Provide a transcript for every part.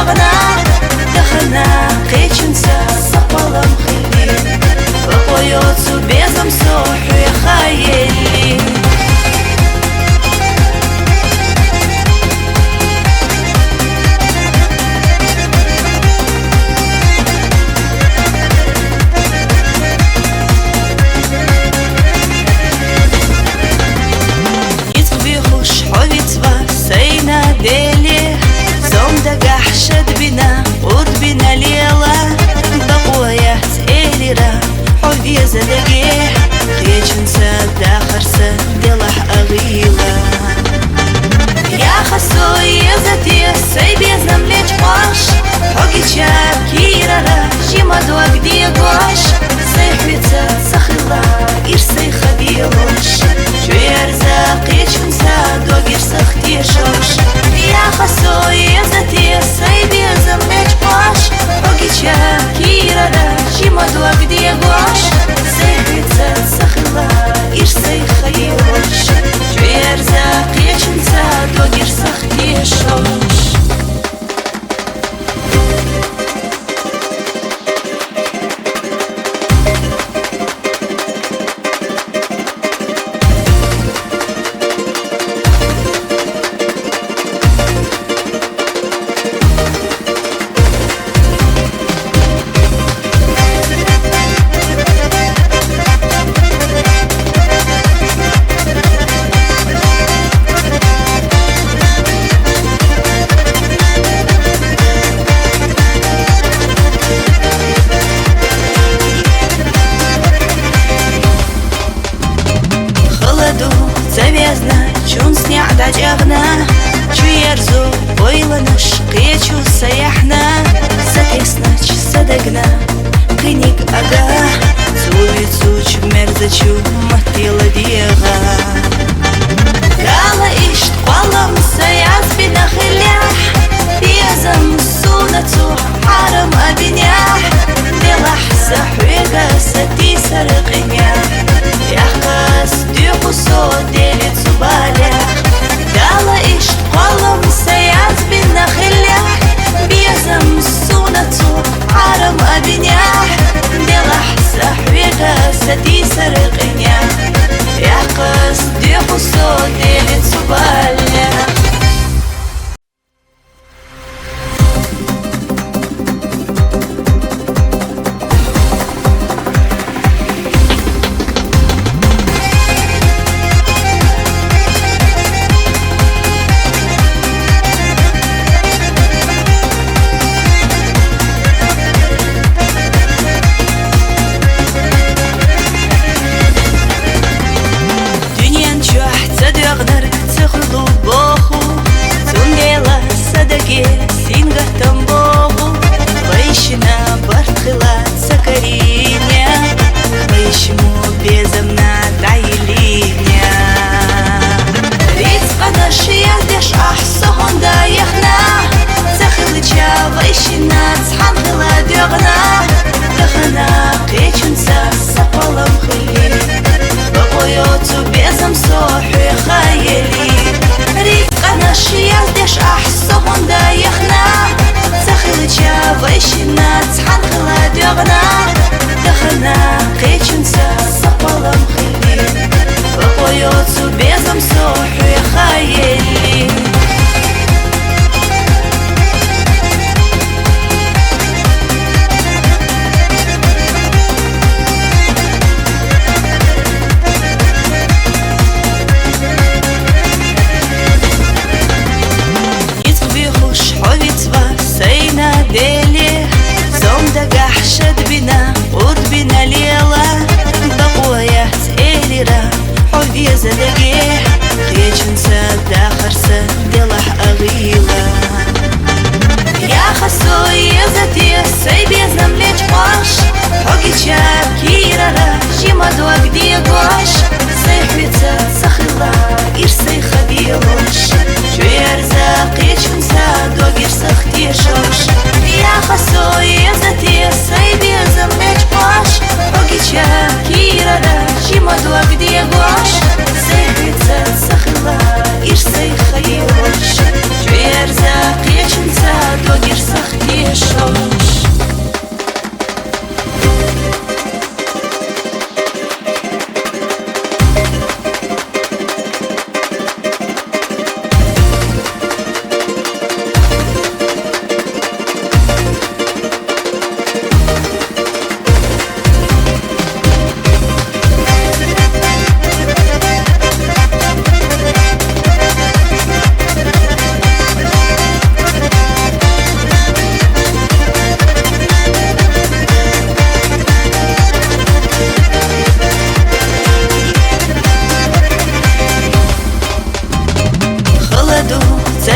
ягна Дахана кеченца сапалам хили Поется безом сохры хаели ديلي زوم دقح شد بنا ود بنا ليلة بقوية تقيلرا حوفي زدقيه خيجن سادة خرسة دلح أغيلة يا خسو يزتي سيبي زمليج باش حوكي شاب كيرارا جيما دوك ديقوش سيحبيتsa سخلا إرسي خديلوش شو يرزاق يجن سادو إرسخ تيشوش يا خسو يزتي سيبي زمليج باش حوكي شاب كيرارا جيما دوك ديقوش سيحبيتsa سخلا إرسي خديلوش شو يرزاق يجن سادو إرسخ تيشوش чун сняда джагна чуерзу ойланыш кечу саяхна сатеснач садагна кыник ага суицуч мерзачу матила диага дала ишт qallam саяз бинахилях безам сунацу харам абинях делах сахвега сати сарыкиня яхкас дюхусо делит субалях дала ишт qallam саяз бинахилях безам сунацу харам абинях делах сахвега сати сарыкиня яхкас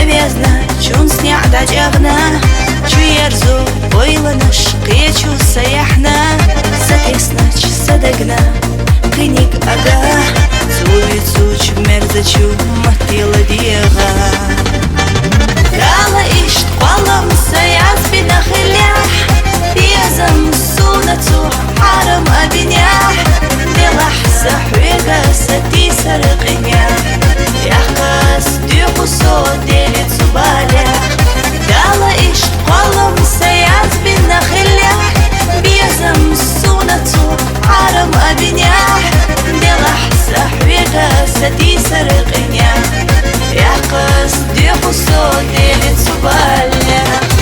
повезна, чун сняда дягна, чуерзу ойланыш кечу саяхна, сатеснач садагна, кыник ага, цуицуч мерзачу матила диага. Дала ишт квалам саяз бинахилях, пьезам сунацу حرم أبنياح دي لحظة حويقة ستي سرقنيا يحقس ديقو صوت ديلي تبالح دالا إيش قلم سياز بالنخليح بيزم سونتو حرم أبنياح دي لحظة حويقة ستي سرقنيا يحقس ديقو صوت ديلي تبالح